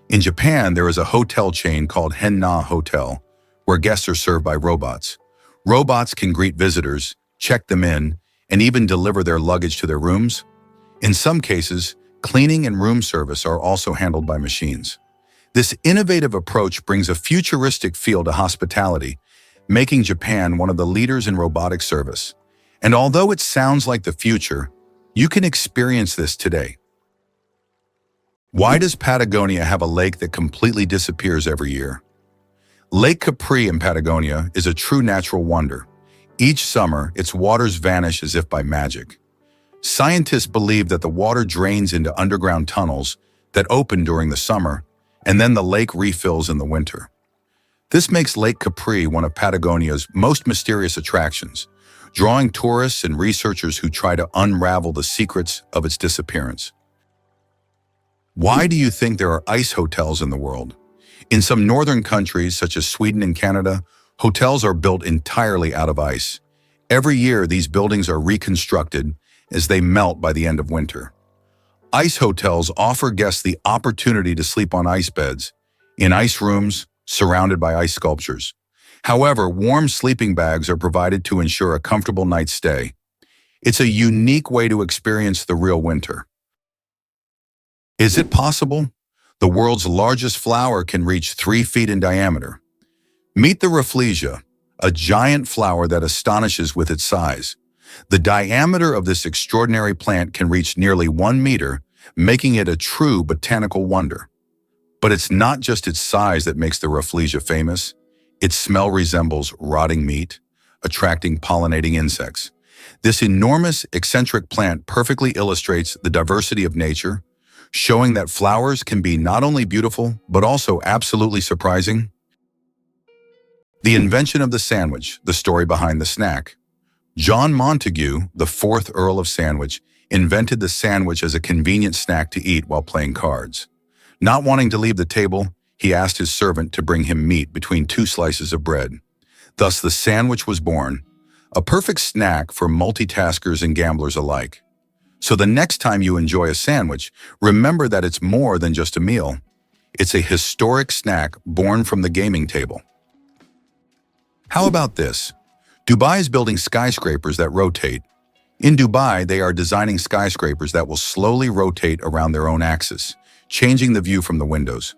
In Japan, there is a hotel chain called Henna Hotel, where guests are served by robots. Robots can greet visitors, check them in, and even deliver their luggage to their rooms. In some cases, cleaning and room service are also handled by machines. This innovative approach brings a futuristic feel to hospitality, making Japan one of the leaders in robotic service. And although it sounds like the future, you can experience this today. Why does Patagonia have a lake that completely disappears every year? Lake Capri in Patagonia is a true natural wonder. Each summer, its waters vanish as if by magic. Scientists believe that the water drains into underground tunnels that open during the summer, and then the lake refills in the winter. This makes Lake Capri one of Patagonia's most mysterious attractions, drawing tourists and researchers who try to unravel the secrets of its disappearance. Why do you think there are ice hotels in the world? In some northern countries, such as Sweden and Canada, hotels are built entirely out of ice. Every year, these buildings are reconstructed as they melt by the end of winter. Ice hotels offer guests the opportunity to sleep on ice beds, in ice rooms, surrounded by ice sculptures. However, warm sleeping bags are provided to ensure a comfortable night's stay. It's a unique way to experience the real winter. Is it possible? The world's largest flower can reach 3 feet in diameter. Meet the Rafflesia, a giant flower that astonishes with its size. The diameter of this extraordinary plant can reach nearly 1 meter, making it a true botanical wonder. But it's not just its size that makes the Rafflesia famous. Its smell resembles rotting meat, attracting pollinating insects. This enormous, eccentric plant perfectly illustrates the diversity of nature, showing that flowers can be not only beautiful, but also absolutely surprising. The invention of the sandwich, the story behind the snack. John Montagu, the 4th Earl of Sandwich, invented the sandwich as a convenient snack to eat while playing cards. Not wanting to leave the table, he asked his servant to bring him meat between 2 slices of bread. Thus, the sandwich was born, a perfect snack for multitaskers and gamblers alike. So the next time you enjoy a sandwich, remember that it's more than just a meal. It's a historic snack born from the gaming table. How about this? Dubai is building skyscrapers that rotate. In Dubai, they are designing skyscrapers that will slowly rotate around their own axis, changing the view from the windows.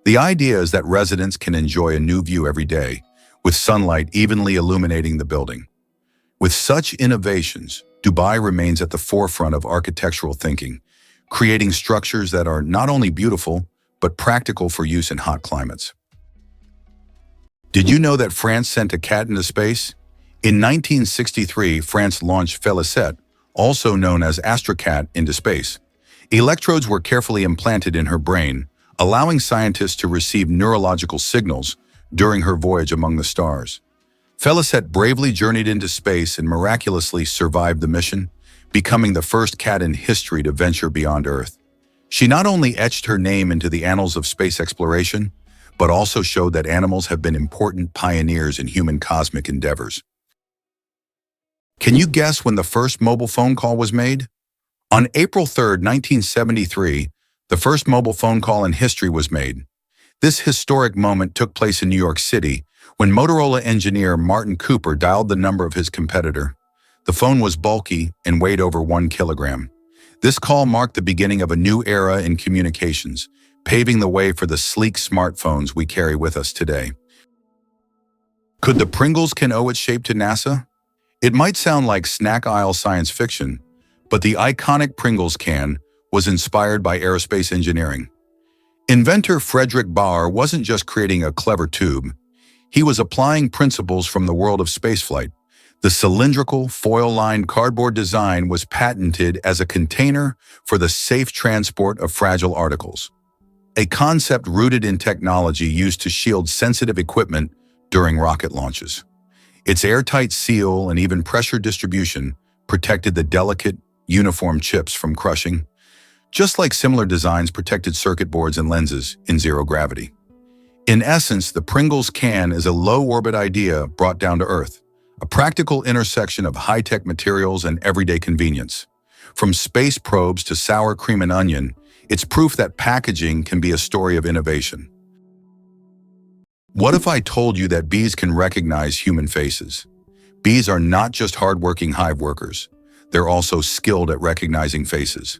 The idea is that residents can enjoy a new view every day, with sunlight evenly illuminating the building. With such innovations, Dubai remains at the forefront of architectural thinking, creating structures that are not only beautiful, but practical for use in hot climates. Did you know that France sent a cat into space? In 1963, France launched Félicette, also known as Astrocat, into space. Electrodes were carefully implanted in her brain, allowing scientists to receive neurological signals during her voyage among the stars. Félicette bravely journeyed into space and miraculously survived the mission, becoming the first cat in history to venture beyond Earth. She not only etched her name into the annals of space exploration, but also showed that animals have been important pioneers in human cosmic endeavors. Can you guess when the first mobile phone call was made? On April 3, 1973, the first mobile phone call in history was made. This historic moment took place in New York City when Motorola engineer Martin Cooper dialed the number of his competitor. The phone was bulky and weighed over 1 kilogram. This call marked the beginning of a new era in communications, paving the way for the sleek smartphones we carry with us today. Could the Pringles can owe its shape to NASA? It might sound like snack aisle science fiction, but the iconic Pringles can was inspired by aerospace engineering. Inventor Frederick Bauer wasn't just creating a clever tube. He was applying principles from the world of spaceflight. The cylindrical, foil-lined cardboard design was patented as a container for the safe transport of fragile articles, a concept rooted in technology used to shield sensitive equipment during rocket launches. Its airtight seal and even pressure distribution protected the delicate, uniform chips from crushing, just like similar designs protected circuit boards and lenses in zero gravity. In essence, the Pringles can is a low-orbit idea brought down to Earth, a practical intersection of high-tech materials and everyday convenience. From space probes to sour cream and onion, it's proof that packaging can be a story of innovation. What if I told you that bees can recognize human faces? Bees are not just hardworking hive workers. They're also skilled at recognizing faces.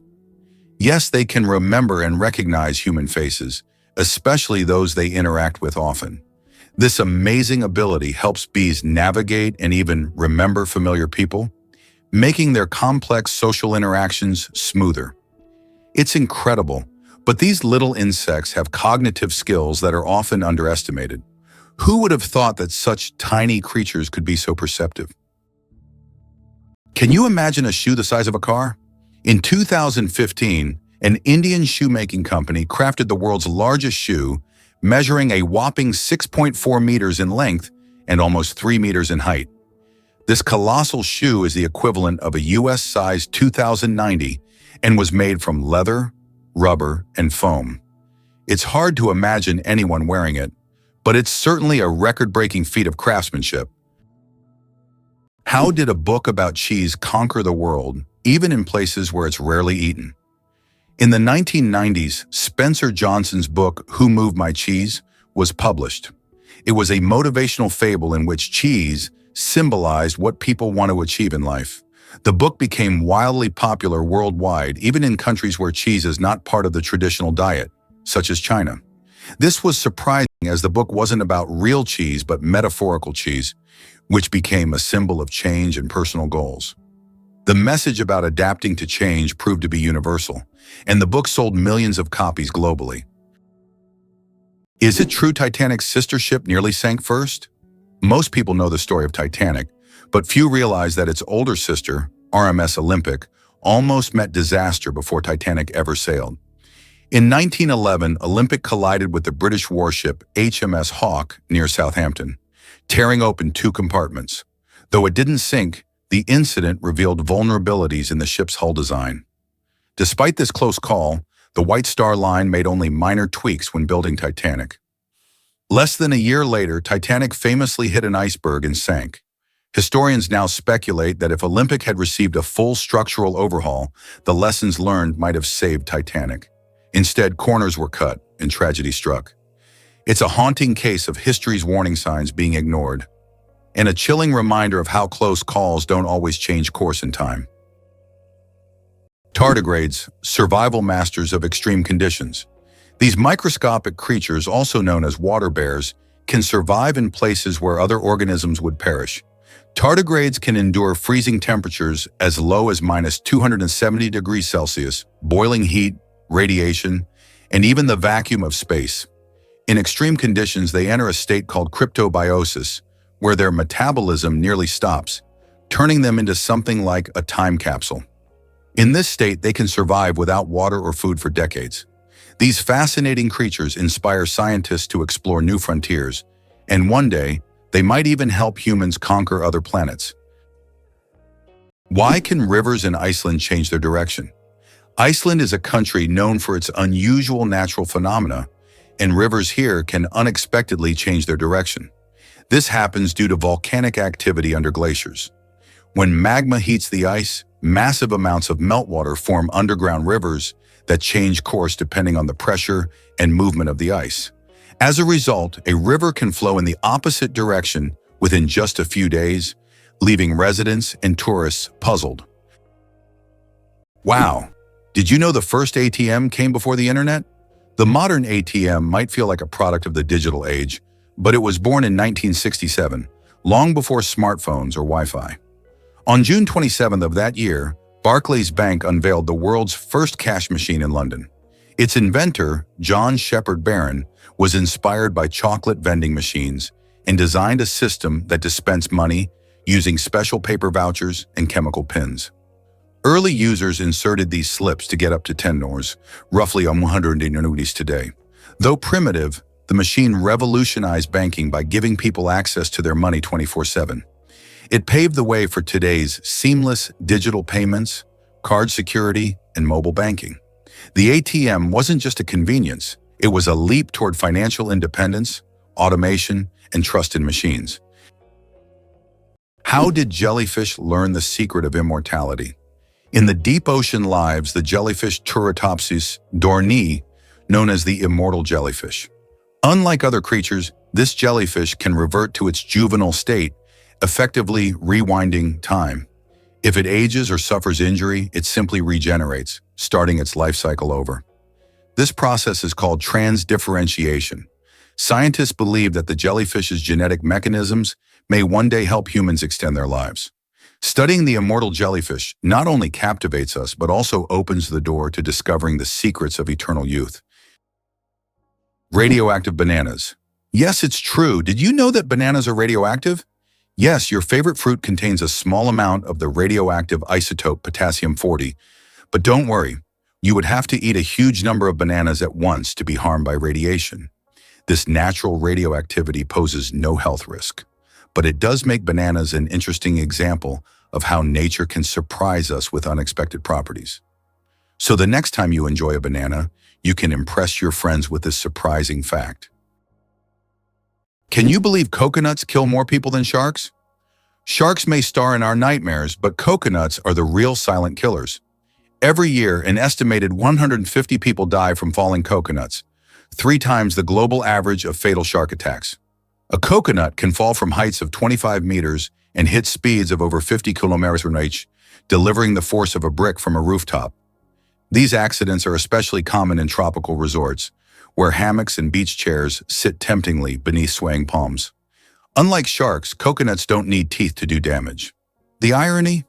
Yes, they can remember and recognize human faces, especially those they interact with often. This amazing ability helps bees navigate and even remember familiar people, making their complex social interactions smoother. It's incredible, but these little insects have cognitive skills that are often underestimated. Who would have thought that such tiny creatures could be so perceptive? Can you imagine a shoe the size of a car? In 2015, An Indian shoemaking company crafted the world's largest shoe, measuring a whopping 6.4 meters in length and almost 3 meters in height. This colossal shoe is the equivalent of a US size 2090 and was made from leather, rubber, and foam. It's hard to imagine anyone wearing it, but it's certainly a record-breaking feat of craftsmanship. How did a book about cheese conquer the world, even in places where it's rarely eaten? In the 1990s, Spencer Johnson's book, Who Moved My Cheese, was published. It was a motivational fable in which cheese symbolized what people want to achieve in life. The book became wildly popular worldwide, even in countries where cheese is not part of the traditional diet, such as China. This was surprising as the book wasn't about real cheese but metaphorical cheese, which became a symbol of change and personal goals. The message about adapting to change proved to be universal, and the book sold millions of copies globally. Is it true Titanic's sister ship nearly sank first? Most people know the story of Titanic, but few realize that its older sister, RMS Olympic, almost met disaster before Titanic ever sailed. In 1911, Olympic collided with the British warship HMS Hawke near Southampton, tearing open 2 compartments. Though it didn't sink, the incident revealed vulnerabilities in the ship's hull design. Despite this close call, the White Star Line made only minor tweaks when building Titanic. Less than a year later, Titanic famously hit an iceberg and sank. Historians now speculate that if Olympic had received a full structural overhaul, the lessons learned might have saved Titanic. Instead, corners were cut and tragedy struck. It's a haunting case of history's warning signs being ignored, and a chilling reminder of how close calls don't always change course in time. Tardigrades, survival masters of extreme conditions. These microscopic creatures, also known as water bears, can survive in places where other organisms would perish. Tardigrades can endure freezing temperatures as low as -270 degrees Celsius, boiling heat, radiation, and even the vacuum of space. In extreme conditions, they enter a state called cryptobiosis, where their metabolism nearly stops, turning them into something like a time capsule. In this state, they can survive without water or food for decades. These fascinating creatures inspire scientists to explore new frontiers, and one day, they might even help humans conquer other planets. Why can rivers in Iceland change their direction? Iceland is a country known for its unusual natural phenomena, and rivers here can unexpectedly change their direction. This happens due to volcanic activity under glaciers. When magma heats the ice, massive amounts of meltwater form underground rivers that change course depending on the pressure and movement of the ice. As a result, a river can flow in the opposite direction within just a few days, leaving residents and tourists puzzled. Wow! Did you know the first ATM came before the internet? The modern ATM might feel like a product of the digital age, but it was born in 1967, long before smartphones or Wi-Fi. On June 27th of that year, Barclays Bank unveiled the world's first cash machine in London. Its inventor, John Shepherd Barron, was inspired by chocolate vending machines and designed a system that dispensed money using special paper vouchers and chemical pins. Early users inserted these slips to get up to 10 nors, roughly 100 nudies today. Though primitive, the machine revolutionized banking by giving people access to their money 24/7. It paved the way for today's seamless digital payments, card security, and mobile banking. The ATM wasn't just a convenience, it was a leap toward financial independence, automation, and trust in machines. How did jellyfish learn the secret of immortality? In the deep ocean lives the jellyfish Turritopsis dohrnii, known as the immortal jellyfish. Unlike other creatures, this jellyfish can revert to its juvenile state, effectively rewinding time. If it ages or suffers injury, it simply regenerates, starting its life cycle over. This process is called transdifferentiation. Scientists believe that the jellyfish's genetic mechanisms may one day help humans extend their lives. Studying the immortal jellyfish not only captivates us, but also opens the door to discovering the secrets of eternal youth. Radioactive bananas. Yes, it's true. Did you know that bananas are radioactive? Yes, your favorite fruit contains a small amount of the radioactive isotope potassium-40. But don't worry, You would have to eat a huge number of bananas at once to be harmed by radiation. This natural radioactivity poses no health risk, but it does make bananas an interesting example of how nature can surprise us with unexpected properties. So the next time you enjoy a banana, you can impress your friends with this surprising fact. Can you believe coconuts kill more people than sharks? Sharks may star in our nightmares, but coconuts are the real silent killers. Every year, an estimated 150 people die from falling coconuts, 3 times the global average of fatal shark attacks. A coconut can fall from heights of 25 meters and hit speeds of over 50 kilometers per hour, delivering the force of a brick from a rooftop. These accidents are especially common in tropical resorts, where hammocks and beach chairs sit temptingly beneath swaying palms. Unlike sharks, coconuts don't need teeth to do damage. The irony?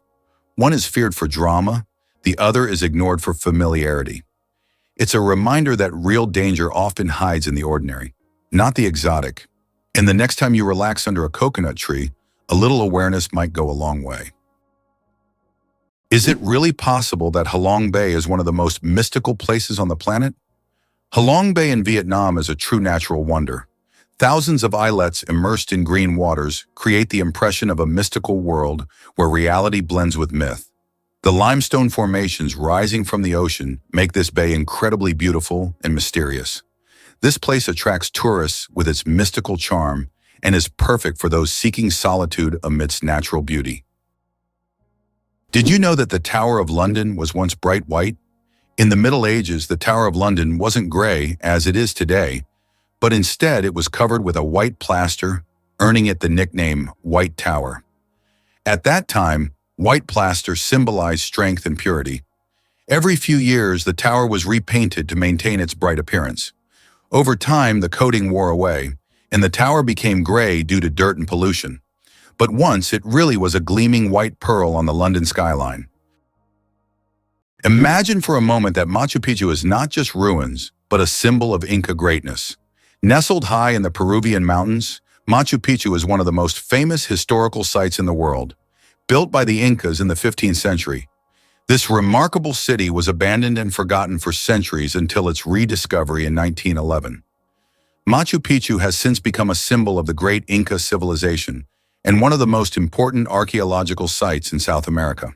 One is feared for drama, the other is ignored for familiarity. It's a reminder that real danger often hides in the ordinary, not the exotic. And the next time you relax under a coconut tree, a little awareness might go a long way. Is it really possible that Halong Bay is one of the most mystical places on the planet? Halong Bay in Vietnam is a true natural wonder. Thousands of islets immersed in green waters create the impression of a mystical world where reality blends with myth. The limestone formations rising from the ocean make this bay incredibly beautiful and mysterious. This place attracts tourists with its mystical charm and is perfect for those seeking solitude amidst natural beauty. Did you know that the Tower of London was once bright white? In the Middle Ages, the Tower of London wasn't gray as it is today, but instead it was covered with a white plaster, earning it the nickname White Tower. At that time, white plaster symbolized strength and purity. Every few years, the tower was repainted to maintain its bright appearance. Over time, the coating wore away, and the tower became gray due to dirt and pollution. But once, it really was a gleaming white pearl on the London skyline. Imagine for a moment that Machu Picchu is not just ruins, but a symbol of Inca greatness. Nestled high in the Peruvian mountains, Machu Picchu is one of the most famous historical sites in the world. Built by the Incas in the 15th century, this remarkable city was abandoned and forgotten for centuries until its rediscovery in 1911. Machu Picchu has since become a symbol of the great Inca civilization and one of the most important archaeological sites in South America.